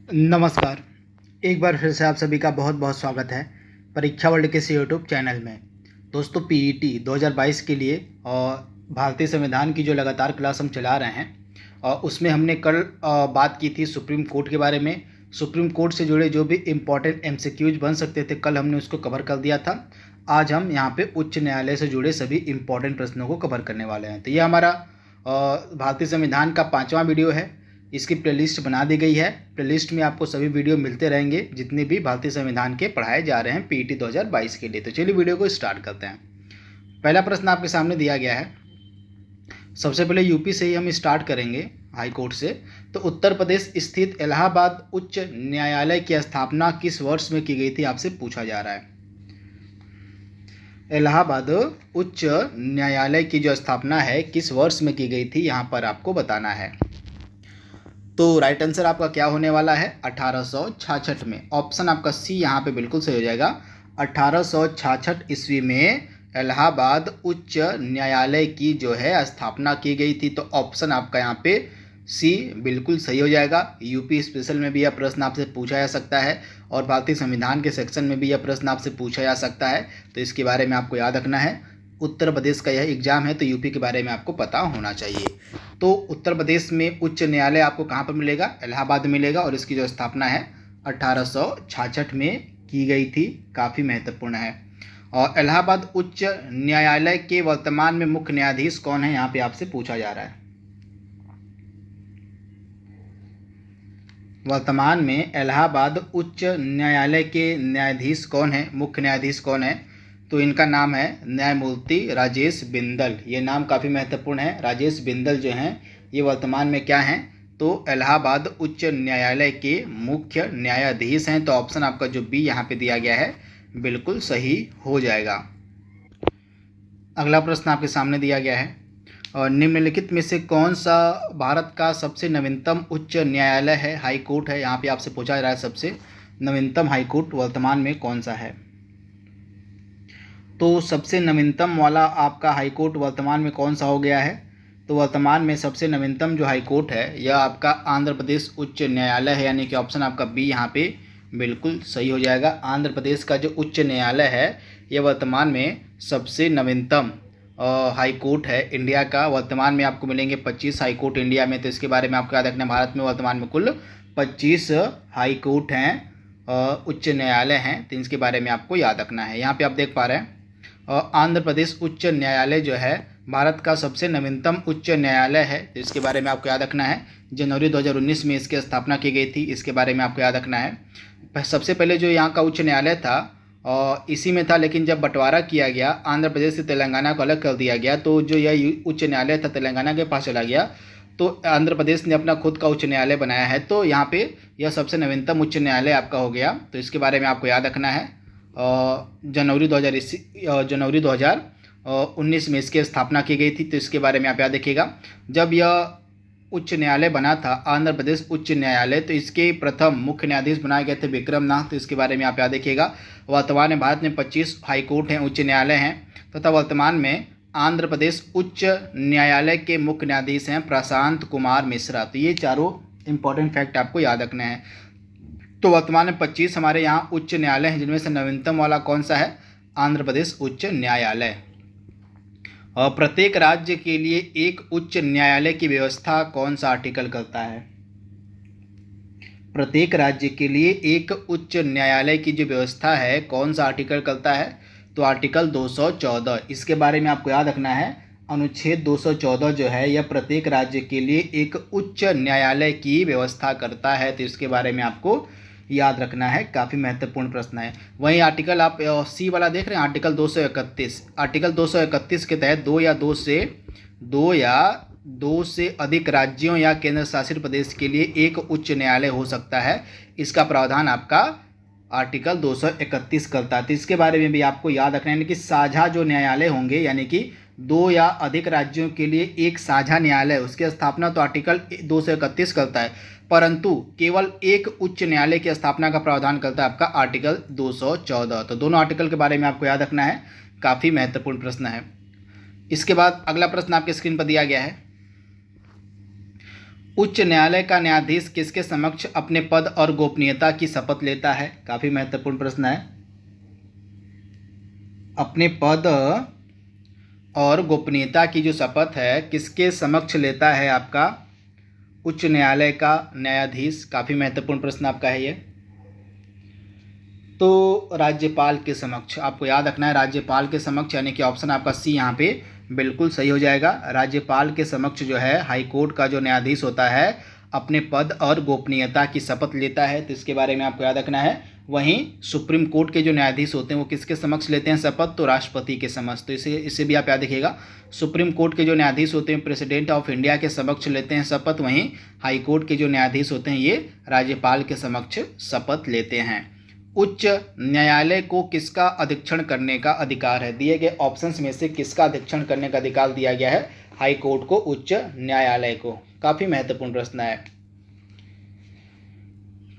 नमस्कार। एक बार फिर से आप सभी का बहुत बहुत स्वागत है परीक्षा वर्ल्ड के इस यूट्यूब चैनल में। दोस्तों, पीईटी 2022 के लिए और भारतीय संविधान की जो लगातार क्लास हम चला रहे हैं और उसमें हमने कल बात की थी सुप्रीम कोर्ट के बारे में। सुप्रीम कोर्ट से जुड़े जो भी इम्पोर्टेंट एमसीक्यूज बन सकते थे कल हमने उसको कवर कर दिया था। आज हम यहाँ पे उच्च न्यायालय से जुड़े सभी इम्पोर्टेंट प्रश्नों को कवर करने वाले हैं। तो ये हमारा भारतीय संविधान का 5वां वीडियो है। इसकी प्लेलिस्ट बना दी गई है। प्लेलिस्ट में आपको सभी वीडियो मिलते रहेंगे जितने भी भारतीय संविधान के पढ़ाए जा रहे हैं पीईटी 2022 के लिए। तो चलिए वीडियो को स्टार्ट करते हैं। पहला प्रश्न आपके सामने दिया गया है। सबसे पहले यूपी से ही हम स्टार्ट करेंगे, हाई कोर्ट से। तो उत्तर प्रदेश स्थित इलाहाबाद उच्च न्यायालय की स्थापना किस वर्ष में की गई थी, आपसे पूछा जा रहा है। इलाहाबाद उच्च न्यायालय की जो स्थापना है किस वर्ष में की गई थी, यहाँ पर आपको बताना है। तो राइट आंसर आपका क्या होने वाला है, 1866 में। ऑप्शन आपका सी यहाँ पे बिल्कुल सही हो जाएगा। 1866 ईस्वी में इलाहाबाद उच्च न्यायालय की जो है स्थापना की गई थी। तो ऑप्शन आपका यहाँ पे सी बिल्कुल सही हो जाएगा। यूपी स्पेशल में भी यह प्रश्न आपसे पूछा जा सकता है और भारतीय संविधान के सेक्शन में भी यह प्रश्न आपसे पूछा जा सकता है। तो इसके बारे में आपको याद रखना है। उत्तर प्रदेश का यह एग्जाम है तो यूपी के बारे में आपको पता होना चाहिए। तो उत्तर प्रदेश में उच्च न्यायालय आपको कहाँ पर मिलेगा, इलाहाबाद मिलेगा और इसकी जो स्थापना है 1866 में की गई थी। काफ़ी महत्वपूर्ण है। और इलाहाबाद उच्च न्यायालय के वर्तमान में मुख्य न्यायाधीश कौन है, यहाँ पे आपसे पूछा जा रहा है। वर्तमान में इलाहाबाद उच्च न्यायालय के न्यायाधीश कौन है, मुख्य न्यायाधीश कौन है। तो इनका नाम है न्यायमूर्ति राजेश बिंदल। ये नाम काफ़ी महत्वपूर्ण है। राजेश बिंदल जो हैं ये वर्तमान में क्या हैं, तो इलाहाबाद उच्च न्यायालय के मुख्य न्यायाधीश हैं। तो ऑप्शन आपका जो बी यहाँ पे दिया गया है बिल्कुल सही हो जाएगा। अगला प्रश्न आपके सामने दिया गया है। और निम्नलिखित में से कौन सा भारत का सबसे नवीनतम उच्च न्यायालय है, हाई कोर्ट है। यहाँ पे आपसे पूछा जा रहा है सबसे नवीनतम हाई कोर्ट वर्तमान में कौन सा है। तो सबसे नवीनतम वाला आपका हाई कोर्ट वर्तमान में कौन सा हो गया है। तो वर्तमान में सबसे नवीनतम जो हाई कोर्ट है यह आपका आंध्र प्रदेश उच्च न्यायालय है, यानी कि ऑप्शन आपका बी यहाँ पे बिल्कुल सही हो जाएगा। आंध्र प्रदेश का जो उच्च न्यायालय है यह वर्तमान में सबसे नवीनतम हाई कोर्ट है इंडिया का। वर्तमान में आपको मिलेंगे 25 हाई कोर्ट इंडिया में। तो इसके बारे में आपको याद रखना है। भारत में वर्तमान में कुल 25 हाई कोर्ट हैं, उच्च न्यायालय हैं। तो इसके बारे में आपको याद रखना है। यहाँ पे आप देख पा रहे हैं आंध्र प्रदेश उच्च न्यायालय जो है भारत का सबसे नवीनतम उच्च न्यायालय है। तो इसके बारे में आपको याद रखना है। जनवरी 2019 में इसकी स्थापना की गई थी। इसके बारे में आपको याद रखना है। सबसे पहले जो यहाँ का उच्च न्यायालय था और इसी में था, लेकिन जब बंटवारा किया गया आंध्र प्रदेश से तेलंगाना को अलग कर दिया गया तो जो यह उच्च न्यायालय था तेलंगाना के पास चला गया। तो आंध्र प्रदेश ने अपना खुद का उच्च न्यायालय बनाया है। तो यहाँ पे यह सबसे नवीनतम उच्च न्यायालय आपका हो गया। तो इसके बारे में आपको याद रखना है। जनवरी 2019 में इसकी स्थापना की गई थी। तो इसके बारे में आप याद रखिएगा। जब यह उच्च न्यायालय बना था आंध्र प्रदेश उच्च न्यायालय, तो इसके प्रथम मुख्य न्यायाधीश बनाए गए थे विक्रम नाथ। तो इसके बारे में आप याद रखिएगा। वर्तमान में भारत में 25 हाई कोर्ट हैं, उच्च न्यायालय हैं तथा वर्तमान में आंध्र प्रदेश उच्च न्यायालय के मुख्य न्यायाधीश हैं प्रशांत कुमार मिश्रा। तो ये चारों इंपॉर्टेंट फैक्ट आपको याद रखने हैं। तो वर्तमान में 25 हमारे यहाँ उच्च न्यायालय हैं जिनमें से नवीनतम वाला कौन सा है, आंध्र प्रदेश उच्च न्यायालय। और प्रत्येक राज्य के लिए एक उच्च न्यायालय की व्यवस्था कौन सा आर्टिकल करता है। प्रत्येक राज्य के लिए एक उच्च न्यायालय की जो व्यवस्था है कौन सा आर्टिकल करता है, तो आर्टिकल 214। इसके बारे में आपको याद रखना है। अनुच्छेद 214 जो है यह प्रत्येक राज्य के लिए एक उच्च न्यायालय की व्यवस्था करता है। तो इसके बारे में आपको याद रखना है। काफ़ी महत्वपूर्ण प्रश्न है। वहीं आर्टिकल आप सी वाला देख रहे हैं, आर्टिकल 231। आर्टिकल 231 के तहत दो से अधिक राज्यों या केंद्र शासित प्रदेश के लिए एक उच्च न्यायालय हो सकता है। इसका प्रावधान आपका आर्टिकल 231 करता है। तो इसके बारे में भी आपको याद रखना है कि साझा जो न्यायालय होंगे, यानी कि 2 या अधिक राज्यों के लिए एक साझा न्यायालय, उसकी स्थापना तो आर्टिकल 231 करता है, परंतु केवल एक उच्च न्यायालय की स्थापना का प्रावधान करता है आपका आर्टिकल 214। तो दोनों आर्टिकल के बारे में आपको याद रखना है। काफ़ी महत्वपूर्ण प्रश्न है। इसके बाद अगला प्रश्न आपके स्क्रीन पर दिया गया है। उच्च न्यायालय का न्यायाधीश किसके समक्ष अपने पद और गोपनीयता की शपथ लेता है? काफ़ी महत्वपूर्ण प्रश्न है। अपने पद और गोपनीयता की जो शपथ है किसके समक्ष लेता है आपका उच्च न्यायालय का न्यायाधीश? काफ़ी महत्वपूर्ण प्रश्न आपका है ये। तो राज्यपाल के समक्ष, आपको याद रखना है राज्यपाल के समक्ष, यानी कि ऑप्शन आपका सी यहाँ पे बिल्कुल सही हो जाएगा। राज्यपाल के समक्ष जो है हाई कोर्ट का जो न्यायाधीश होता है अपने पद और गोपनीयता की शपथ लेता है, तो इसके बारे में आपको याद रखना है। वहीं सुप्रीम कोर्ट के जो न्यायाधीश होते हैं वो किसके समक्ष लेते हैं शपथ? तो राष्ट्रपति के समक्ष। तो इसे भी आप याद रखिएगा। सुप्रीम कोर्ट के जो न्यायाधीश होते हैं प्रेसिडेंट ऑफ इंडिया के समक्ष लेते हैं शपथ, वहीं हाई कोर्ट के जो न्यायाधीश होते हैं ये राज्यपाल के समक्ष शपथ लेते हैं। उच्च न्यायालय को किसका अधीक्षण करने का अधिकार है? दिए गए ऑप्शंस में से किसका अधीक्षण करने का अधिकार दिया गया है हाई कोर्ट को, उच्च न्यायालय को? काफ़ी महत्वपूर्ण प्रश्न है।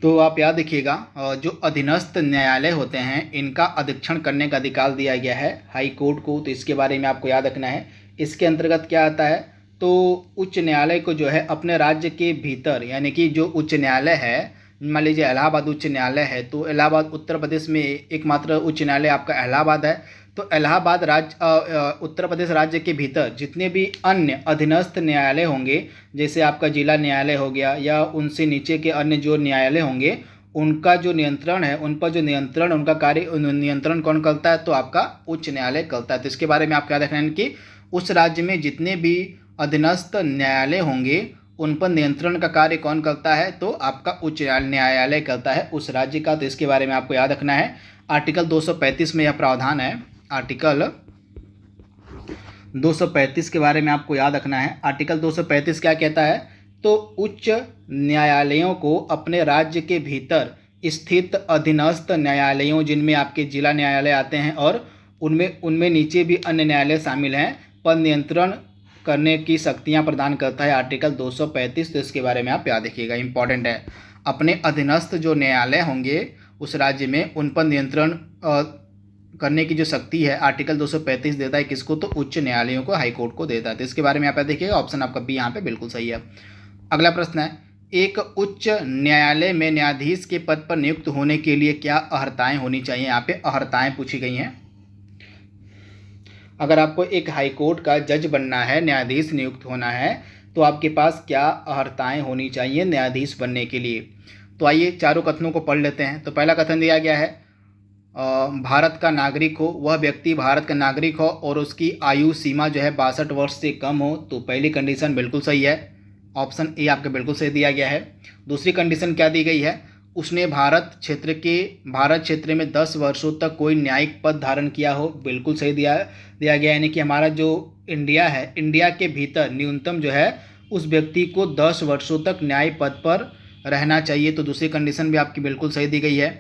तो आप याद रखिएगा जो अधीनस्थ न्यायालय होते हैं इनका अधीक्षण करने का अधिकार दिया गया है हाई कोर्ट को, तो इसके बारे में आपको याद रखना है। इसके अंतर्गत क्या आता है? तो उच्च न्यायालय को जो है अपने राज्य के भीतर, यानी कि जो उच्च न्यायालय है, मान लीजिए इलाहाबाद उच्च न्यायालय है, तो इलाहाबाद उत्तर प्रदेश में एकमात्र उच्च न्यायालय आपका इलाहाबाद है, तो इलाहाबाद राज्य उत्तर प्रदेश राज्य के भीतर जितने भी अन्य अधीनस्थ न्यायालय होंगे, जैसे आपका जिला न्यायालय हो गया या उनसे नीचे के अन्य जो न्यायालय होंगे, उनका जो नियंत्रण है, उन पर जो नियंत्रण, उनका कार्य नियंत्रण कौन करता है? तो आपका उच्च न्यायालय करता है। तो इसके बारे में आपको याद रखना है कि उस राज्य में जितने भी अधीनस्थ न्यायालय होंगे उन पर नियंत्रण का कार्य कौन करता है? तो आपका उच्च न्यायालय करता है उस राज्य का। तो इसके बारे में आपको याद रखना है। आर्टिकल 235 में यह प्रावधान है। आर्टिकल 235 के बारे में आपको याद रखना है। आर्टिकल 235 क्या कहता है? तो उच्च न्यायालयों को अपने राज्य के भीतर स्थित अधीनस्थ न्यायालयों, जिनमें आपके जिला न्यायालय आते हैं और उनमें नीचे भी अन्य न्यायालय शामिल हैं, पर नियंत्रण करने की शक्तियां प्रदान करता है आर्टिकल 235। तो इसके बारे में आप याद रखिएगा, इंपॉर्टेंट है। अपने अधीनस्थ जो न्यायालय होंगे उस राज्य में उन पर नियंत्रण करने की जो शक्ति है आर्टिकल 235 देता है किसको? तो उच्च न्यायालयों को, हाई कोर्ट को देता है। तो इसके बारे में आप देखिएगा, ऑप्शन आपका बी यहाँ पे बिल्कुल सही है। अगला प्रश्न है, एक उच्च न्यायालय में न्यायाधीश के पद पर नियुक्त होने के लिए क्या अर्हताएं होनी चाहिए? यहाँ पे अर्हताएं पूछी गई हैं। अगर आपको एक हाई कोर्ट का जज बनना है, न्यायाधीश नियुक्त होना है, तो आपके पास क्या अर्हताएं होनी चाहिए न्यायाधीश बनने के लिए? तो आइए चारों कथनों को पढ़ लेते हैं। तो पहला कथन दिया गया है भारत का नागरिक हो, वह व्यक्ति भारत का नागरिक हो और उसकी आयु सीमा जो है 62 वर्ष से कम हो। तो पहली कंडीशन बिल्कुल सही है, ऑप्शन ए आपका बिल्कुल सही दिया गया है। दूसरी कंडीशन क्या दी गई है? उसने भारत क्षेत्र में 10 वर्षों तक कोई न्यायिक पद धारण किया हो। बिल्कुल सही दिया गया, यानी कि हमारा जो इंडिया है, इंडिया के भीतर न्यूनतम जो है उस व्यक्ति को 10 वर्षों तक न्याय पद पर रहना चाहिए। तो दूसरी कंडीशन भी आपकी बिल्कुल सही दी गई है।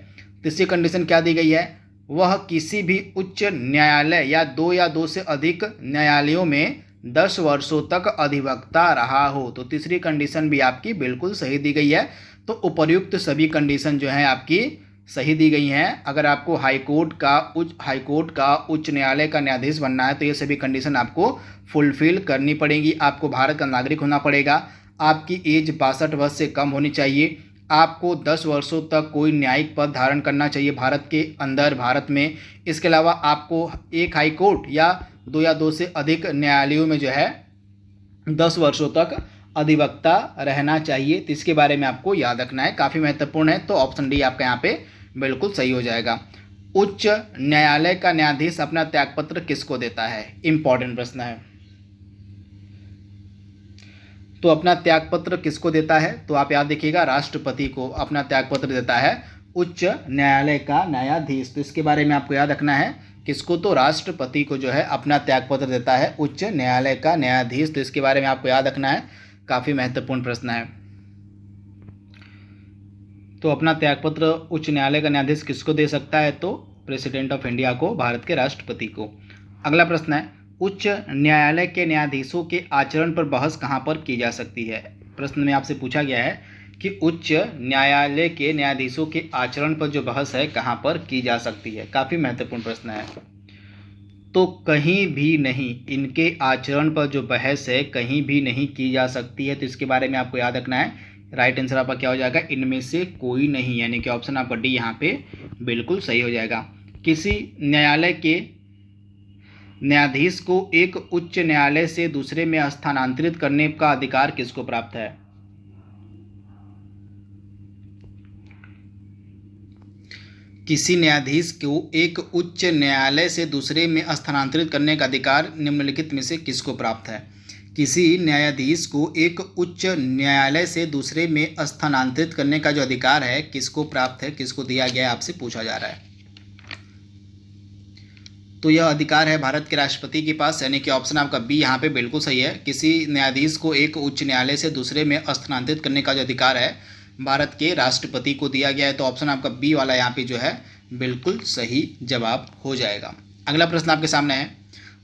तीसरी कंडीशन क्या दी गई है? वह किसी भी उच्च न्यायालय या दो से अधिक न्यायालयों में 10 वर्षों तक अधिवक्ता रहा हो। तो तीसरी कंडीशन भी आपकी बिल्कुल सही दी गई है। तो उपर्युक्त सभी कंडीशन जो है आपकी सही दी गई हैं। अगर आपको हाई कोर्ट का उच्च न्यायालय का न्यायाधीश बनना है तो ये सभी कंडीशन आपको फुलफिल करनी पड़ेगी। आपको भारत का नागरिक होना पड़ेगा, आपकी एज 62 वर्ष से कम होनी चाहिए, आपको 10 वर्षों तक कोई न्यायिक पद धारण करना चाहिए भारत के अंदर, भारत में। इसके अलावा आपको एक हाई कोर्ट या दो से अधिक न्यायालयों में जो है 10 वर्षों तक अधिवक्ता रहना चाहिए। तो इसके बारे में आपको याद रखना है, काफ़ी महत्वपूर्ण है। तो ऑप्शन डी आपका यहाँ पे बिल्कुल सही हो जाएगा। उच्च न्यायालय का न्यायाधीश अपना त्यागपत्र किसको देता है? इंपॉर्टेंट प्रश्न है। तो अपना त्यागपत्र किसको देता है? तो आप याद देखिएगा, राष्ट्रपति को अपना त्यागपत्र देता है उच्च न्यायालय का न्यायाधीश। तो इसके बारे में आपको याद रखना है, किसको? तो राष्ट्रपति को जो है अपना त्यागपत्र देता है उच्च न्यायालय का न्यायाधीश। तो इसके बारे में आपको याद रखना है, काफ़ी महत्वपूर्ण प्रश्न है। तो अपना त्यागपत्र उच्च न्यायालय का न्यायाधीश किसको दे सकता है? तो प्रेसिडेंट ऑफ इंडिया को, भारत के राष्ट्रपति को। अगला प्रश्न है, उच्च न्यायालय के न्यायाधीशों के आचरण पर बहस कहाँ पर की जा सकती है? प्रश्न में आपसे पूछा गया है कि उच्च न्यायालय के न्यायाधीशों के आचरण पर जो बहस है कहाँ पर की जा सकती है। काफ़ी महत्वपूर्ण प्रश्न है। तो कहीं भी नहीं, इनके आचरण पर जो बहस है कहीं भी नहीं की जा सकती है। तो इसके बारे में आपको याद रखना है। राइट आंसर आपका क्या हो जाएगा, इनमें से कोई नहीं, यानी कि ऑप्शन आपका डी यहाँ पे बिल्कुल सही हो जाएगा। किसी न्यायालय के न्यायाधीश को एक उच्च न्यायालय से दूसरे में स्थानांतरित करने का अधिकार किसको प्राप्त है? किसी न्यायाधीश को एक उच्च न्यायालय से दूसरे में स्थानांतरित करने का अधिकार निम्नलिखित में से किसको प्राप्त है? किसी न्यायाधीश को एक उच्च न्यायालय से दूसरे में स्थानांतरित करने का जो अधिकार है किसको प्राप्त है, किसको दिया गया है, आपसे पूछा जा रहा है। तो यह अधिकार है भारत के राष्ट्रपति के पास, यानी कि ऑप्शन आपका बी यहाँ पे बिल्कुल सही है। किसी न्यायाधीश को एक उच्च न्यायालय से दूसरे में स्थानांतरित करने का जो अधिकार है भारत के राष्ट्रपति को दिया गया है। तो ऑप्शन आपका बी वाला यहाँ पे जो है बिल्कुल सही जवाब हो जाएगा। अगला प्रश्न आपके सामने है,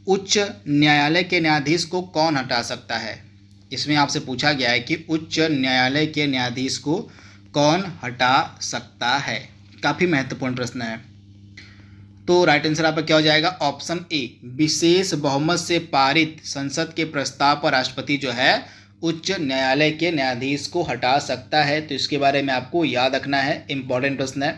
उच्च न्यायालय के न्यायाधीश को कौन हटा सकता है? इसमें आपसे पूछा गया है कि उच्च न्यायालय के न्यायाधीश को कौन हटा सकता है। काफ़ी महत्वपूर्ण प्रश्न है। तो राइट आंसर आपका क्या हो जाएगा, ऑप्शन ए, विशेष बहुमत से पारित संसद के प्रस्ताव पर राष्ट्रपति जो है उच्च न्यायालय के न्यायाधीश को हटा सकता है। तो इसके बारे में आपको याद रखना है, इंपॉर्टेंट प्रश्न है।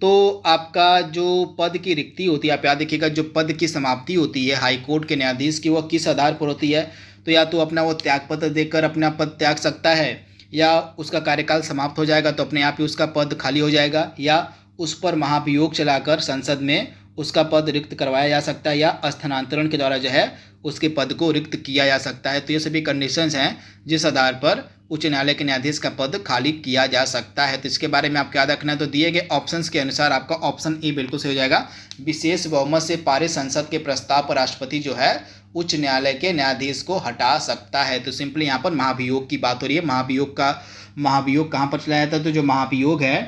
तो आपका जो पद की रिक्ति होती है, आप याद रखिएगा, जो पद की समाप्ति होती है हाई कोर्ट के न्यायाधीश की, वह किस आधार पर होती है? तो या तो अपना वो त्यागपत्र देकर अपना पद त्याग सकता है, या उसका कार्यकाल समाप्त हो जाएगा तो अपने आप ही उसका पद खाली हो जाएगा, या उस पर महाभियोग चलाकर संसद में उसका पद रिक्त करवाया जा सकता है, या स्थानांतरण के द्वारा जो है उसके पद को रिक्त किया जा सकता है। तो ये सभी कंडीशंस हैं जिस आधार पर उच्च न्यायालय के न्यायाधीश का पद खाली किया जा सकता है। तो इसके बारे में आपको याद रखना है। तो दिए गए ऑप्शंस के अनुसार आपका ऑप्शन ए बिल्कुल सही हो जाएगा। विशेष बहुमत से पारित संसद के प्रस्ताव पर राष्ट्रपति जो है उच्च न्यायालय के न्यायाधीश को हटा सकता है। तो सिंपली यहाँ पर महाभियोग की बात हो रही है। महाभियोग कहाँ पर चलाया जाता है? तो जो महाभियोग है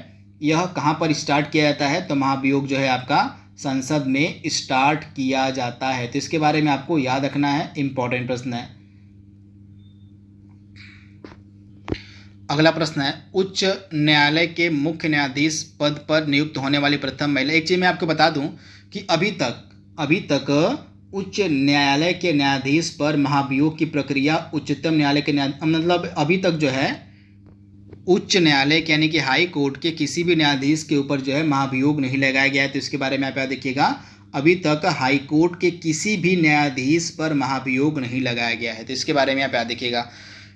यह कहाँ पर स्टार्ट किया जाता है? तो महाभियोग जो है आपका संसद में स्टार्ट किया जाता है। तो इसके बारे में आपको याद रखना है, इंपॉर्टेंट प्रश्न है। अगला प्रश्न है, उच्च न्यायालय के मुख्य न्यायाधीश पद पर नियुक्त होने वाली प्रथम महिला। एक चीज़ मैं आपको बता दूं कि अभी तक उच्च न्यायालय के न्यायाधीश पर महाभियोग की प्रक्रिया उच्चतम न्यायालय के मतलब अभी तक जो है उच्च न्यायालय के यानी कि हाई कोर्ट के किसी भी न्यायाधीश के ऊपर जो है महाभियोग नहीं लगाया गया है। तो इसके बारे में आप याद देखिएगा, अभी तक हाई कोर्ट के किसी भी न्यायाधीश पर महाभियोग नहीं लगाया गया है। तो इसके बारे में आप याद देखिएगा।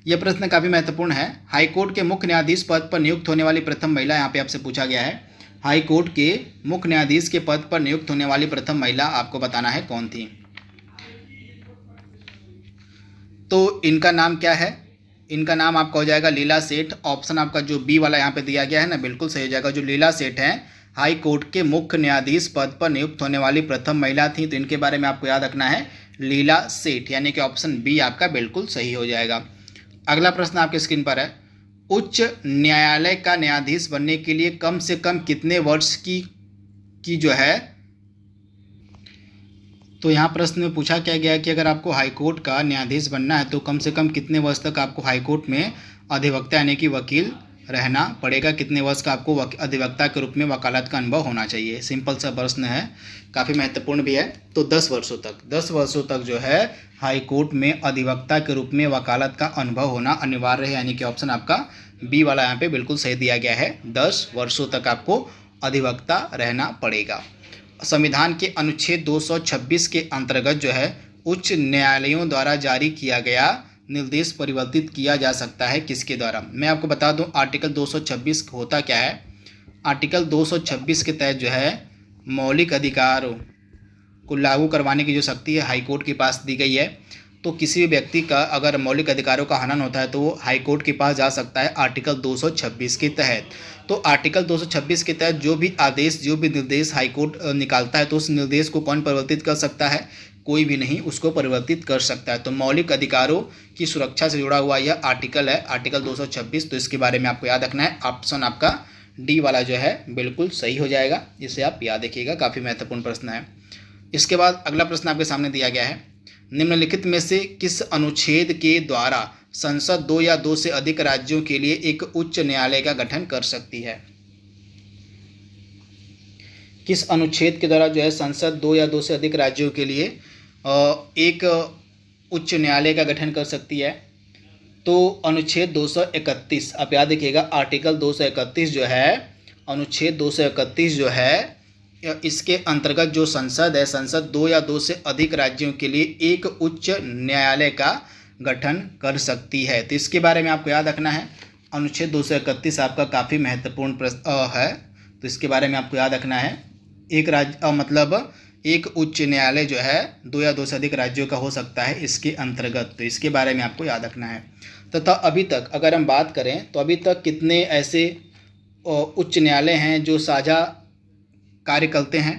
यह प्रश्न काफ़ी महत्वपूर्ण है। हाई कोर्ट के मुख्य न्यायाधीश पद पर नियुक्त होने वाली प्रथम महिला यहाँ पे आपसे पूछा गया है। हाई कोर्ट के मुख्य न्यायाधीश के पद पर नियुक्त होने वाली प्रथम महिला आपको बताना है कौन थी। तो इनका नाम क्या है? इनका नाम आपका हो जाएगा लीला सेठ। ऑप्शन आपका जो बी वाला यहाँ पे दिया गया है ना बिल्कुल सही हो जाएगा। जो लीला सेठ हैं हाई कोर्ट के मुख्य न्यायाधीश पद पर नियुक्त होने वाली प्रथम महिला थी। तो इनके बारे में आपको याद रखना है, लीला सेठ, यानी कि ऑप्शन बी आपका बिल्कुल सही हो जाएगा। अगला प्रश्न आपके स्क्रीन पर है, उच्च न्यायालय का न्यायाधीश बनने के लिए कम से कम कितने वर्ष की जो है, तो यहाँ प्रश्न में पूछा क्या गया कि अगर आपको हाईकोर्ट का न्यायाधीश बनना है तो कम से कम कितने वर्ष तक आपको हाईकोर्ट में अधिवक्ता यानी कि वकील रहना पड़ेगा, कितने वर्ष का आपको अधिवक्ता के रूप में वकालत का अनुभव होना चाहिए। सिंपल सा प्रश्न है, काफ़ी महत्वपूर्ण भी है। तो 10 वर्षों तक जो है हाईकोर्ट में अधिवक्ता के रूप में वकालत का अनुभव होना अनिवार्य है, यानी कि ऑप्शन आपका बी वाला यहाँ पे बिल्कुल सही दिया गया है। 10 वर्षों तक आपको अधिवक्ता रहना पड़ेगा। संविधान के अनुच्छेद 226 के अंतर्गत जो है उच्च न्यायालयों द्वारा जारी किया गया निर्देश परिवर्तित किया जा सकता है किसके द्वारा? मैं आपको बता दूं आर्टिकल 226 होता क्या है। आर्टिकल 226 के तहत जो है मौलिक अधिकारों को लागू करवाने की जो शक्ति है हाईकोर्ट के पास दी गई है। तो किसी भी व्यक्ति का अगर मौलिक अधिकारों का हनन होता है तो वो हाईकोर्ट के पास जा सकता है आर्टिकल 226 के तहत। तो आर्टिकल 226 के तहत जो भी आदेश, जो भी निर्देश हाईकोर्ट निकालता है तो उस निर्देश को कौन परिवर्तित कर सकता है? कोई भी नहीं उसको परिवर्तित कर सकता है। तो मौलिक अधिकारों की सुरक्षा से जुड़ा हुआ यह आर्टिकल है, आर्टिकल 226। तो इसके बारे में आपको याद रखना है। ऑप्शन आपका डी वाला जो है बिल्कुल सही हो जाएगा, इसे आप याद रखिएगा, काफ़ी महत्वपूर्ण प्रश्न है। इसके बाद अगला प्रश्न आपके सामने दिया गया है, निम्नलिखित में से किस अनुच्छेद के द्वारा संसद 2 या 2 से अधिक राज्यों के लिए एक उच्च न्यायालय का गठन कर सकती है? किस अनुच्छेद के द्वारा जो है संसद 2 या 2 से अधिक राज्यों के लिए एक उच्च न्यायालय का गठन कर सकती है? तो अनुच्छेद 231, आप याद रखिएगा, आर्टिकल 231 जो है, अनुच्छेद 231 जो है, इसके अंतर्गत जो संसद है, संसद 2 या 2 से अधिक राज्यों के लिए एक उच्च न्यायालय का गठन कर सकती है। तो इसके बारे में आपको याद रखना है। अनुच्छेद 231 आपका काफ़ी महत्वपूर्ण है, तो इसके बारे में आपको याद रखना है। एक राज्य मतलब एक उच्च न्यायालय जो है 2 या 2 से अधिक राज्यों का हो सकता है इसके अंतर्गत, तो इसके बारे में आपको याद रखना है। तथा अभी तक अगर हम बात करें तो अभी तक कितने ऐसे उच्च न्यायालय हैं जो साझा कार्य करते हैं,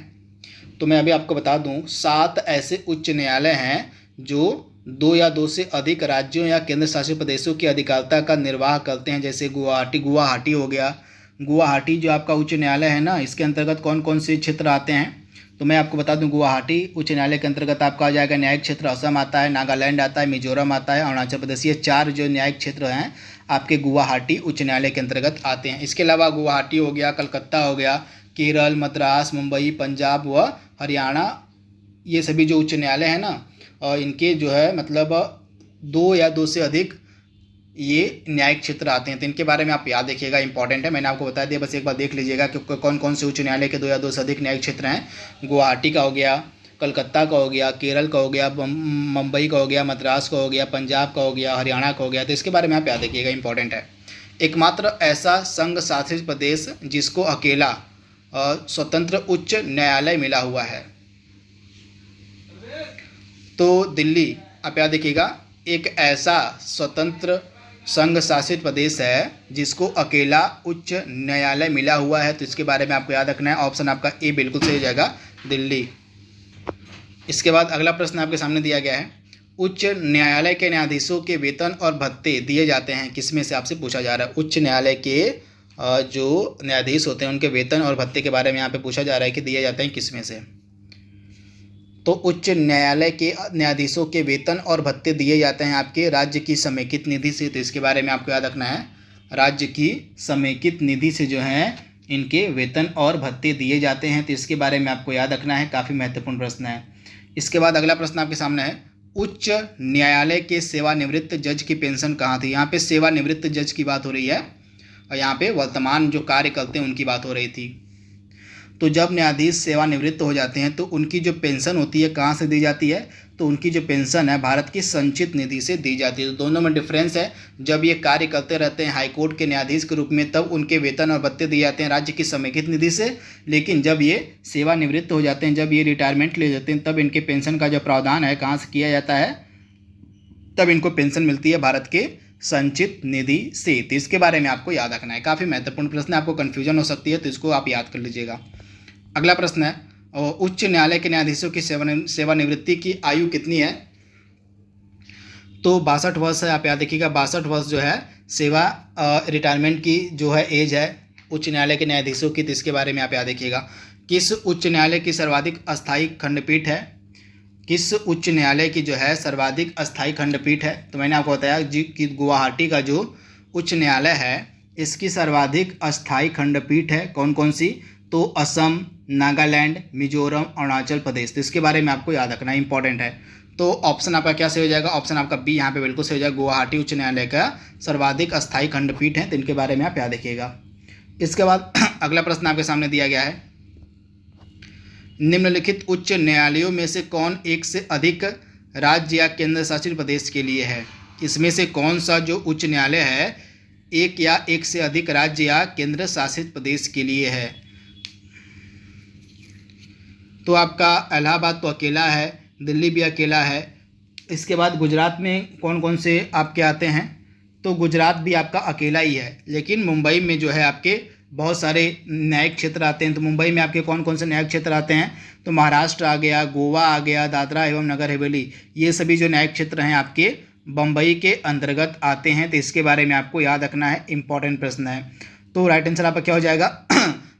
तो मैं अभी आपको बता दूं, 7 ऐसे उच्च न्यायालय हैं जो 2 या 2 से अधिक राज्यों या केंद्र शासित प्रदेशों की अधिकारिता का निर्वाह करते हैं। जैसे गुवाहाटी हो गया। गुवाहाटी जो आपका उच्च न्यायालय है ना, इसके अंतर्गत कौन कौन से क्षेत्र आते हैं, तो मैं आपको बता दूं, गुवाहाटी उच्च न्यायालय के अंतर्गत आपका आ जाएगा न्यायिक क्षेत्र असम आता है, नागालैंड आता है, मिजोरम आता है, अरुणाचल प्रदेश। ये 4 जो न्यायिक क्षेत्र हैं आपके गुवाहाटी उच्च न्यायालय के अंतर्गत आते हैं। इसके अलावा गुवाहाटी हो गया, कलकत्ता हो गया, केरल, मद्रास, मुंबई, पंजाब व हरियाणा, ये सभी जो उच्च न्यायालय हैं ना, और इनके जो है मतलब 2 या 2 से अधिक ये न्यायिक क्षेत्र आते हैं। तो इनके बारे में आप याद रखिएगा, इंपॉर्टेंट है, मैंने आपको बता दिया, बस एक बार देख लीजिएगा कि कौन कौन से उच्च न्यायालय के 2 या 2 से अधिक न्यायिक क्षेत्र हैं। गुवाहाटी का हो गया, कलकत्ता का हो गया, केरल का हो गया, मुंबई का हो गया, मद्रास का हो गया, पंजाब का हो गया, हरियाणा का हो गया। तो इसके बारे में आप याद रखिएगा, इंपॉर्टेंट है। एकमात्र ऐसा संघ शासित प्रदेश जिसको अकेला स्वतंत्र उच्च न्यायालय मिला हुआ है, तो दिल्ली। आप याद रखिएगा, एक ऐसा स्वतंत्र संघ शासित प्रदेश है जिसको अकेला उच्च न्यायालय मिला हुआ है, तो इसके बारे में आपको याद रखना है। ऑप्शन आपका ए बिल्कुल सही हो जाएगा, दिल्ली। इसके बाद अगला प्रश्न आपके सामने दिया गया है, उच्च न्यायालय के न्यायाधीशों के वेतन और भत्ते दिए जाते हैं किसमें से, आपसे पूछा जा रहा है। उच्च न्यायालय के जो न्यायाधीश होते हैं उनके वेतन और भत्ते के बारे में यहाँ पे पूछा जा रहा है कि दिए जाते हैं किसमें से। तो उच्च न्यायालय के न्यायाधीशों के वेतन और भत्ते दिए जाते हैं आपके राज्य की समेकित निधि से, तो इसके बारे में आपको याद रखना है। राज्य की समेकित निधि से जो है इनके वेतन और भत्ते दिए जाते हैं, तो इसके बारे में आपको याद रखना है, काफ़ी महत्वपूर्ण प्रश्न है। इसके बाद अगला प्रश्न आपके सामने है, उच्च न्यायालय के सेवानिवृत्त जज की पेंशन कहाँ थी। यहाँ पे सेवानिवृत्त जज की बात हो रही है और यहाँ पे वर्तमान जो कार्य करते हैं उनकी बात हो रही थी। तो जब न्यायाधीश सेवानिवृत्त हो जाते हैं तो उनकी जो पेंशन होती है कहाँ से दी जाती है, तो उनकी जो पेंशन है भारत की संचित निधि से दी जाती है। तो दोनों में डिफरेंस है, जब ये कार्य करते रहते हैं हाईकोर्ट के न्यायाधीश के रूप में तब उनके वेतन और भत्ते दिए जाते हैं राज्य की समेकित निधि से, लेकिन जब ये सेवानिवृत्त हो जाते हैं, जब ये रिटायरमेंट ले जाते हैं, तब इनके पेंशन का जो प्रावधान है कहाँ से किया जाता है, तब इनको पेंशन मिलती है भारत के संचित निधि से। तो इसके बारे में आपको याद रखना है, काफ़ी महत्वपूर्ण प्रश्न है, आपको कन्फ्यूजन हो सकती है तो इसको आप याद कर लीजिएगा। अगला प्रश्न है, उच्च न्यायालय के न्यायाधीशों की सेवानिवृत्ति की आयु कितनी है, तो 62 वर्ष है। आप याद रखिएगा 62 वर्ष जो है सेवा रिटायरमेंट की जो है एज है उच्च न्यायालय के न्यायाधीशों की, तो इसके बारे में आप याद रखिएगा। किस उच्च न्यायालय की सर्वाधिक अस्थायी खंडपीठ है, किस उच्च न्यायालय की जो है सर्वाधिक अस्थायी खंडपीठ है, तो मैंने आपको बताया जी कि गुवाहाटी का जो उच्च न्यायालय है इसकी सर्वाधिक अस्थायी खंडपीठ है कौन कौन सी, तो असम, नागालैंड, मिजोरम, अरुणाचल प्रदेश। तो इसके बारे में आपको याद रखना इंपॉर्टेंट है। तो ऑप्शन आपका क्या सही हो जाएगा, ऑप्शन आपका बी यहाँ पे बिल्कुल सही हो जाएगा, गुवाहाटी उच्च न्यायालय का सर्वाधिक अस्थायी खंडपीठ है, तो इनके बारे में आप याद रखिएगा। इसके बाद अगला प्रश्न आपके सामने दिया गया है, निम्नलिखित उच्च न्यायालयों में से कौन एक से अधिक राज्य या केंद्र शासित प्रदेश के लिए है। इसमें से कौन सा जो उच्च न्यायालय है एक या एक से अधिक राज्य या केंद्र शासित प्रदेश के लिए है, तो आपका इलाहाबाद तो अकेला है, दिल्ली भी अकेला है। इसके बाद गुजरात में कौन कौन से आपके आते हैं, तो गुजरात भी आपका अकेला ही है, लेकिन मुंबई में जो है आपके बहुत सारे न्यायिक क्षेत्र आते हैं। तो मुंबई में आपके कौन कौन से न्यायिक क्षेत्र आते हैं, तो महाराष्ट्र आ गया, गोवा आ गया, दादरा एवं नगर हवेली, ये सभी जो न्यायिक क्षेत्र हैं आपके बम्बई के अंतर्गत आते हैं, तो इसके बारे में आपको याद रखना है, इंपॉर्टेंट प्रश्न है। तो राइट आंसर आपका क्या हो जाएगा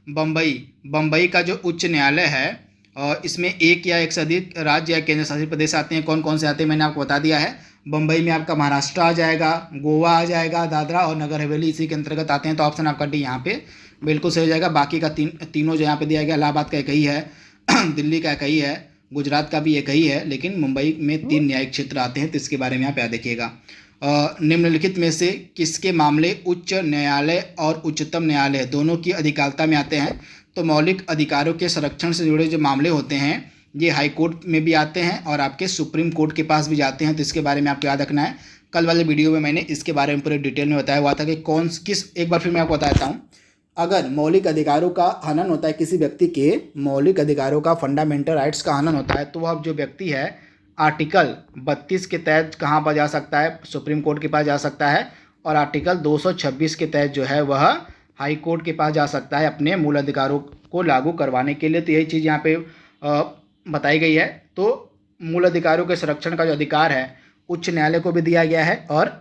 बम्बई का जो उच्च न्यायालय है और इसमें एक या एक से अधिक राज्य या केंद्र शासित प्रदेश आते हैं, कौन कौन से आते हैं मैंने आपको बता दिया है, बम्बई में आपका महाराष्ट्र आ जाएगा, गोवा आ जाएगा, दादरा और नगर हवेली इसी के अंतर्गत आते हैं। तो ऑप्शन आपका डी यहाँ पे बिल्कुल सही हो जाएगा। बाकी का तीनों जो यहाँ पे दिया गया, इलाहाबाद का एक ही है, दिल्ली का एक ही है, गुजरात का भी एक ही है, लेकिन मुंबई में 3 न्यायिक क्षेत्र आते हैं। तो इसके बारे में यहाँ पे याद देखिएगा। निम्नलिखित में से किसके मामले उच्च न्यायालय और उच्चतम न्यायालय दोनों की अधिकारिता में आते हैं? तो मौलिक अधिकारों के संरक्षण से जुड़े जो मामले होते हैं ये हाई कोर्ट में भी आते हैं और आपके सुप्रीम कोर्ट के पास भी जाते हैं। तो इसके बारे में आपको याद रखना है। कल वाले वीडियो में मैंने इसके बारे में पूरे डिटेल में बताया हुआ था कि एक बार फिर मैं आपको बताता हूँ। अगर मौलिक अधिकारों का हनन होता है, किसी व्यक्ति के मौलिक अधिकारों का, फंडामेंटल राइट्स का हनन होता है, तो वह जो व्यक्ति है आर्टिकल 32 के तहत कहाँ पर जा सकता है? सुप्रीम कोर्ट के पास जा सकता है। और आर्टिकल 226 के तहत जो है वह हाई कोर्ट के पास जा सकता है अपने मूल अधिकारों को लागू करवाने के लिए। तो यही चीज़ यहाँ पे बताई गई है। तो मूल अधिकारों के संरक्षण का जो अधिकार है उच्च न्यायालय को भी दिया गया है और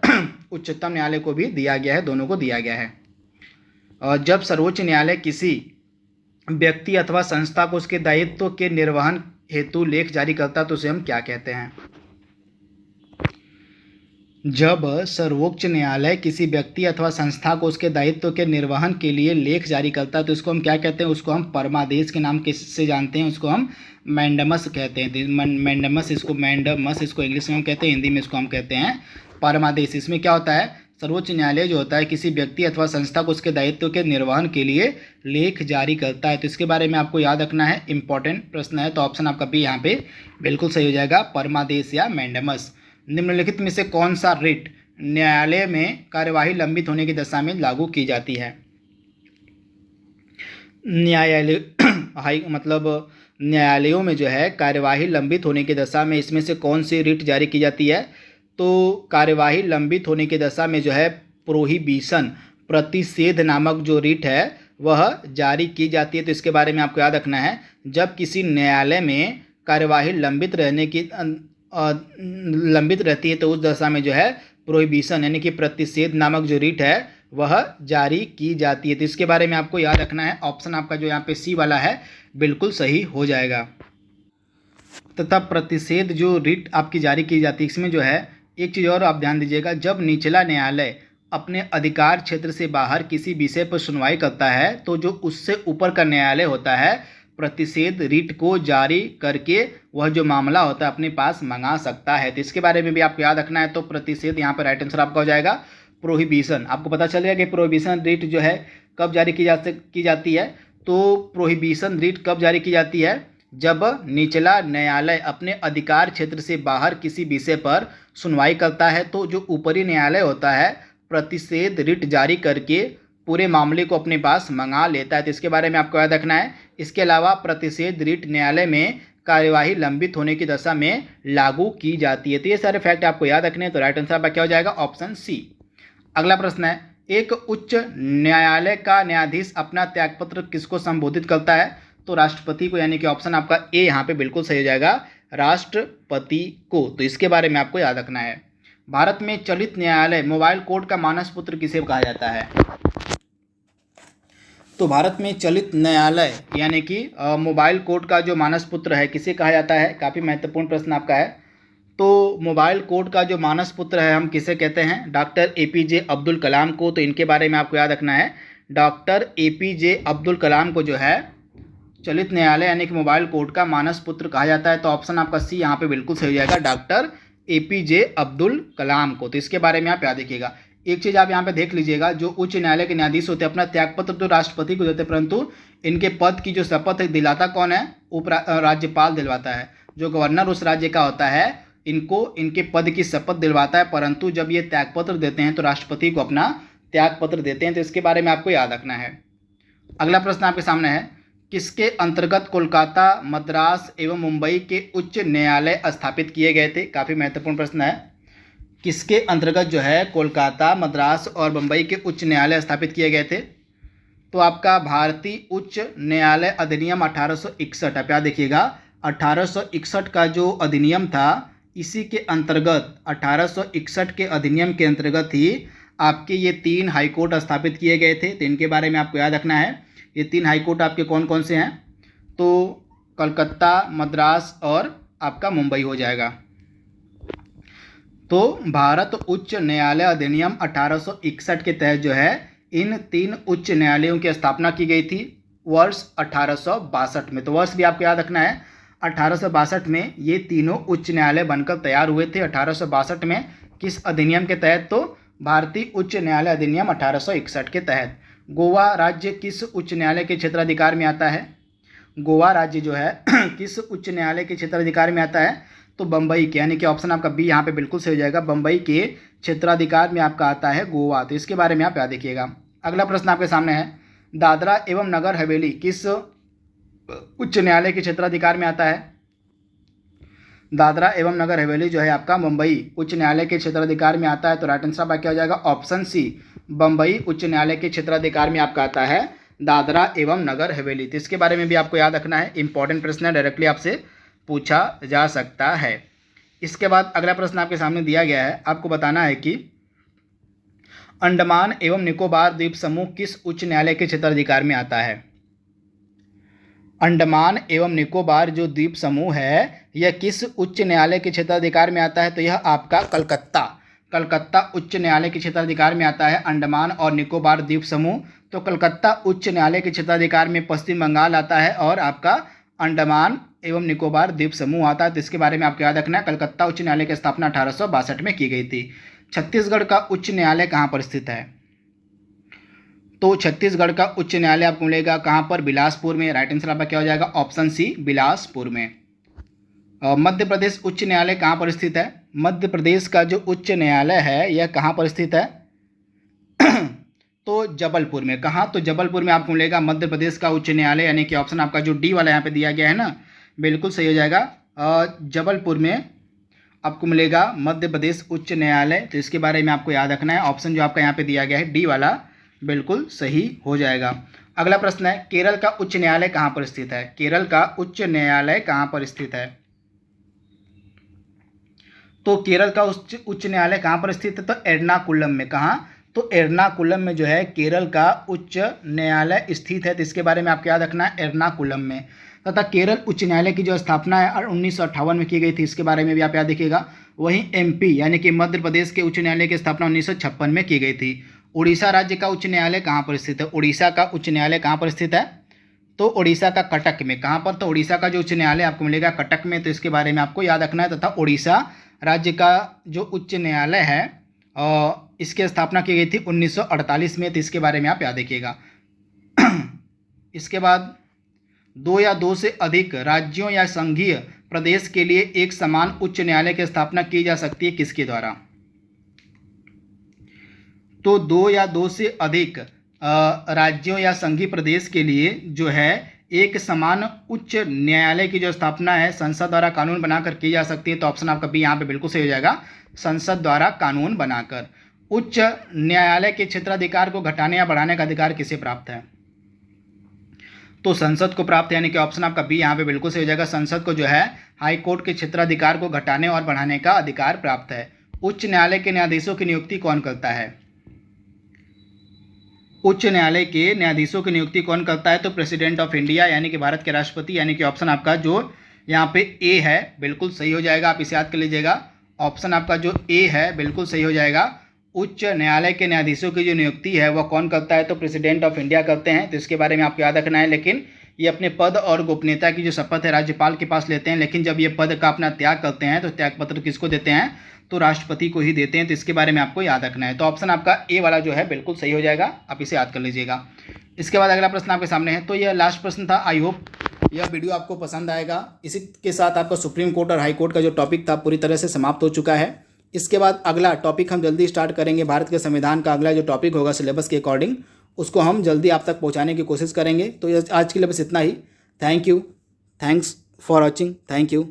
उच्चतम न्यायालय को भी दिया गया है, दोनों को दिया गया है। जब सर्वोच्च न्यायालय किसी व्यक्ति अथवा संस्था को उसके दायित्व के निर्वहन हेतु लेख जारी करता है तो उसे हम क्या कहते हैं? जब सर्वोच्च न्यायालय किसी व्यक्ति अथवा संस्था को उसके दायित्व के निर्वहन के लिए लेख जारी करता है तो इसको हम क्या कहते हैं? उसको हम परमादेश के नाम से जानते हैं, उसको हम मैंडमस कहते हैं। मैंडमस इसको इंग्लिश में हम कहते हैं, हिंदी में इसको हम कहते हैं परमादेश। इसमें क्या होता है? सर्वोच्च न्यायालय जो होता है किसी व्यक्ति अथवा संस्था को उसके दायित्व के निर्वहन के लिए लेख जारी करता है। तो इसके बारे में आपको याद रखना है, इंपॉर्टेंट प्रश्न है। तो ऑप्शन आपका बी यहाँ पे बिल्कुल सही हो जाएगा, परमादेश या मैंडमस। निम्नलिखित में से कौन सा रिट न्यायालय में कार्यवाही लंबित होने की दशा में लागू की जाती है? न्यायालयों में जो है कार्यवाही लंबित होने की दशा में इसमें से कौन सी रिट जारी की जाती है? तो कार्यवाही लंबित होने की दशा में जो है प्रोहिबिशन, प्रतिषेध नामक जो रिट है वह जारी की जाती है। तो इसके बारे में आपको याद रखना है। जब किसी न्यायालय में कार्यवाही लंबित रहती है तो उस दशा में जो है प्रोहिबिशन यानी कि प्रतिषेध नामक जो रिट है वह जारी की जाती है। तो इसके बारे में आपको याद रखना है। ऑप्शन आपका जो यहाँ पे सी वाला है बिल्कुल सही हो जाएगा। तथा प्रतिषेध जो रिट आपकी जारी की जाती है इसमें जो है एक चीज़ और आप ध्यान दीजिएगा, जब निचला न्यायालय अपने अधिकार क्षेत्र से बाहर किसी विषय पर सुनवाई करता है तो जो उससे ऊपर का न्यायालय होता है प्रतिषेध रिट को जारी करके वह जो मामला होता है अपने पास मंगा सकता है। तो इसके बारे में भी आपको याद रखना है। तो प्रतिषेध यहाँ पर राइट आंसर आपका हो जाएगा प्रोहिबिशन। आपको पता चलेगा कि प्रोहिबिशन रिट जो है कब जारी की जाती है? तो प्रोहिबिशन रिट कब जारी की जाती है? जब निचला न्यायालय अपने अधिकार क्षेत्र से बाहर किसी विषय पर सुनवाई करता है तो जो ऊपरी न्यायालय होता है प्रतिषेध रिट जारी करके पूरे मामले को अपने पास मंगा लेता है। तो इसके बारे में आपको याद रखना है। इसके अलावा प्रतिषेध रिट न्यायालय में कार्यवाही लंबित होने की दशा में लागू की जाती है। तो ये सारे फैक्ट आपको याद रखने हैं। तो राइट आंसर आपका क्या हो जाएगा? Option c. अगला प्रश्न है, एक उच्च न्यायालय का न्यायाधीश अपना त्यागपत्र किसको संबोधित करता है? तो राष्ट्रपति को, यानी कि ऑप्शन आपका ए यहाँ पे बिल्कुल सही हो जाएगा, राष्ट्रपति को। तो इसके बारे में आपको याद रखना है। भारत में चलित न्यायालय मोबाइल कोर्ट का मानस पुत्र किसे कहा जाता है? तो भारत में चलित न्यायालय यानी कि मोबाइल कोर्ट का जो मानस पुत्र है किसे कहा जाता है? काफ़ी महत्वपूर्ण प्रश्न आपका है। तो मोबाइल कोर्ट का जो मानस पुत्र है हम किसे कहते हैं? डॉक्टर APJ अब्दुल कलाम को। तो इनके बारे में आपको याद रखना है। डॉक्टर APJ अब्दुल कलाम को जो है चलित न्यायालय यानी कि मोबाइल कोर्ट का मानस पुत्र कहा जाता है। तो ऑप्शन आपका सी यहाँ पे बिल्कुल सही हो जाएगा, डॉक्टर APJ अब्दुल कलाम को। तो इसके बारे में आप याद रखिएगा। एक चीज़ आप यहाँ पे देख लीजिएगा, जो उच्च न्यायालय के न्यायाधीश होते हैं अपना त्यागपत्र तो राष्ट्रपति को देते हैं, परंतु इनके पद की जो शपथ है दिलाता कौन है? राज्यपाल दिलवाता है। जो गवर्नर उस राज्य का होता है इनको इनके पद की शपथ दिलवाता है, परंतु जब ये त्यागपत्र देते हैं तो राष्ट्रपति को अपना त्यागपत्र देते हैं। तो इसके बारे में आपको याद रखना है। अगला प्रश्न आपके सामने है, किसके अंतर्गत कोलकाता, मद्रास एवं मुंबई के उच्च न्यायालय स्थापित किए गए थे? काफ़ी महत्वपूर्ण प्रश्न है। किसके अंतर्गत जो है कोलकाता, मद्रास और मुंबई के उच्च न्यायालय स्थापित किए गए थे? तो आपका भारतीय उच्च न्यायालय अधिनियम 1861, आप याद देखिएगा 1861 का जो अधिनियम था इसी के अंतर्गत 1861 के अधिनियम के अंतर्गत ही आपके ये 3 हाईकोर्ट स्थापित किए गए थे। तो इनके बारे में आपको याद रखना है। ये 3 हाईकोर्ट आपके कौन कौन से हैं? तो कलकत्ता, मद्रास और आपका मुंबई हो जाएगा। तो भारत उच्च न्यायालय अधिनियम 1861 के तहत जो है इन 3 उच्च न्यायालयों की स्थापना की गई थी वर्ष 1862 में। तो वर्ष भी आपको याद रखना है, 1862 में ये तीनों उच्च न्यायालय बनकर तैयार हुए थे। 1862 में किस अधिनियम के तहत? तो भारतीय उच्च न्यायालय अधिनियम 1861 के तहत। गोवा राज्य किस उच्च न्यायालय के क्षेत्राधिकार में आता है? गोवा राज्य जो है किस उच्च न्यायालय के क्षेत्राधिकार में आता है? तो बम्बई के, यानी कि ऑप्शन आपका बी यहाँ पे बिल्कुल सही हो जाएगा। बम्बई के क्षेत्राधिकार में आपका आता है गोवा। तो इसके बारे में आप याद रखिएगा। अगला प्रश्न आपके सामने है, दादरा एवं नगर हवेली किस उच्च न्यायालय के क्षेत्राधिकार में आता है? दादरा एवं नगर हवेली जो है आपका मुंबई उच्च न्यायालय के क्षेत्राधिकार में आता है। तो राइट आंसर आपका क्या हो जाएगा? ऑप्शन सी, बम्बई उच्च न्यायालय के क्षेत्राधिकार में आपका आता है दादरा एवं नगर हवेली। तो इसके बारे में भी आपको याद रखना है, इंपॉर्टेंट प्रश्न है, डायरेक्टली आपसे पूछा जा सकता है। इसके बाद अगला प्रश्न आपके सामने दिया गया है, आपको बताना है कि अंडमान एवं निकोबार द्वीप समूह किस उच्च न्यायालय के क्षेत्राधिकार में आता है? अंडमान एवं निकोबार जो द्वीप समूह है यह किस उच्च न्यायालय के क्षेत्राधिकार में आता है? तो यह आपका कलकत्ता उच्च न्यायालय के क्षेत्राधिकार में आता है अंडमान और निकोबार द्वीप समूह। तो कलकत्ता उच्च न्यायालय के क्षेत्राधिकार में पश्चिम बंगाल आता है और आपका अंडमान एवं निकोबार द्वीप समूह आता है। तो इसके बारे में आपको याद रखना है, कलकत्ता उच्च न्यायालय की स्थापना 1862 में की गई थी। छत्तीसगढ़ का उच्च न्यायालय कहाँ पर स्थित है? तो छत्तीसगढ़ का उच्च न्यायालय आपको मिलेगा कहाँ पर? बिलासपुर में। राइट आंसर आपका क्या हो जाएगा? ऑप्शन सी, बिलासपुर में। मध्य प्रदेश उच्च न्यायालय कहाँ पर स्थित है? मध्य प्रदेश का जो उच्च न्यायालय है यह कहाँ पर स्थित है? तो जबलपुर में। कहाँ? तो जबलपुर में आपको मिलेगा मध्य प्रदेश का उच्च न्यायालय, यानी कि ऑप्शन आपका जो डी वाला यहाँ पे दिया गया है ना, बिल्कुल सही हो जाएगा। जबलपुर में आपको मिलेगा मध्य प्रदेश उच्च न्यायालय। तो इसके बारे में आपको याद रखना है, ऑप्शन जो आपका यहाँ पे दिया गया है डी वाला बिल्कुल सही हो जाएगा। अगला प्रश्न है, केरल का उच्च न्यायालय कहाँ पर स्थित है? केरल का उच्च न्यायालय कहाँ पर स्थित है? तो केरल का उच्च न्यायालय कहाँ पर स्थित है? तो एर्नाकुलम में। कहाँ? तो एर्नाकुलम में जो है केरल का उच्च न्यायालय स्थित है। तो इसके बारे में आपको याद रखना है, एर्नाकुलम में। तथा केरल उच्च न्यायालय की जो स्थापना है 1958 में की गई थी, इसके बारे में भी आप याद रखिएगा। वहीं एमपी यानी कि मध्य प्रदेश के उच्च न्यायालय की स्थापना 1956 में की गई थी। उड़ीसा राज्य का उच्च न्यायालय कहाँ पर स्थित है? उड़ीसा का उच्च न्यायालय कहाँ पर स्थित है? तो उड़ीसा का कटक में। कहाँ पर? तो उड़ीसा का जो उच्च न्यायालय आपको मिलेगा कटक में। तो इसके बारे में आपको याद रखना है। तथा उड़ीसा राज्य का जो उच्च न्यायालय है इसकी स्थापना की गई थी 1948 में। तो इसके बारे में आप याद रखिएगा। इसके बाद 2 या 2 से अधिक राज्यों या संघीय प्रदेश के लिए एक समान उच्च न्यायालय की स्थापना की जा सकती है किसके द्वारा? तो 2 या 2 से अधिक राज्यों या संघीय प्रदेश के लिए जो है एक समान उच्च न्यायालय की जो स्थापना है संसद द्वारा कानून बनाकर की जा सकती है। तो ऑप्शन आपका बी यहाँ पे बिल्कुल सही हो जाएगा, संसद द्वारा कानून बनाकर। उच्च न्यायालय के क्षेत्राधिकार को घटाने या बढ़ाने का अधिकार किसे प्राप्त है? तो संसद को प्राप्त है, यानी कि ऑप्शन आपका बी यहाँ पे बिल्कुल सही हो जाएगा। संसद को जो है हाई कोर्ट के क्षेत्राधिकार को घटाने और बढ़ाने का अधिकार प्राप्त है। उच्च न्यायालय के न्यायाधीशों की नियुक्ति कौन करता है? उच्च न्यायालय के न्यायाधीशों की नियुक्ति कौन करता है? तो प्रेसिडेंट ऑफ इंडिया, यानी कि भारत के राष्ट्रपति। यानी कि ऑप्शन आपका जो यहाँ पे ए है बिल्कुल सही हो जाएगा। आप इसे याद कर लीजिएगा, ऑप्शन आपका जो ए है बिल्कुल सही हो जाएगा। उच्च न्यायालय के न्यायाधीशों की जो नियुक्ति है वह कौन करता है? तो प्रेसिडेंट ऑफ इंडिया करते हैं। तो इसके बारे में आपको याद रखना है। लेकिन ये अपने पद और गोपनीयता की जो शपथ है राज्यपाल के पास लेते हैं, लेकिन जब ये पद का अपना त्याग करते हैं तो त्यागपत्र किसको देते हैं? तो राष्ट्रपति को ही देते हैं। तो इसके बारे में आपको याद रखना है। तो ऑप्शन आपका ए वाला जो है बिल्कुल सही हो जाएगा, आप इसे याद कर लीजिएगा। इसके बाद अगला प्रश्न आपके सामने है। तो यह लास्ट प्रश्न था। आई होप यह वीडियो आपको पसंद आएगा। इसी के साथ आपका सुप्रीम कोर्ट और हाई कोर्ट का जो टॉपिक था पूरी तरह से समाप्त हो चुका है। इसके बाद अगला टॉपिक हम जल्दी स्टार्ट करेंगे। भारत के संविधान का अगला जो टॉपिक होगा सिलेबस के अकॉर्डिंग, उसको हम जल्दी आप तक पहुँचाने की कोशिश करेंगे। तो आज के लिए बस इतना ही। Thank you, thanks for watching, thank you.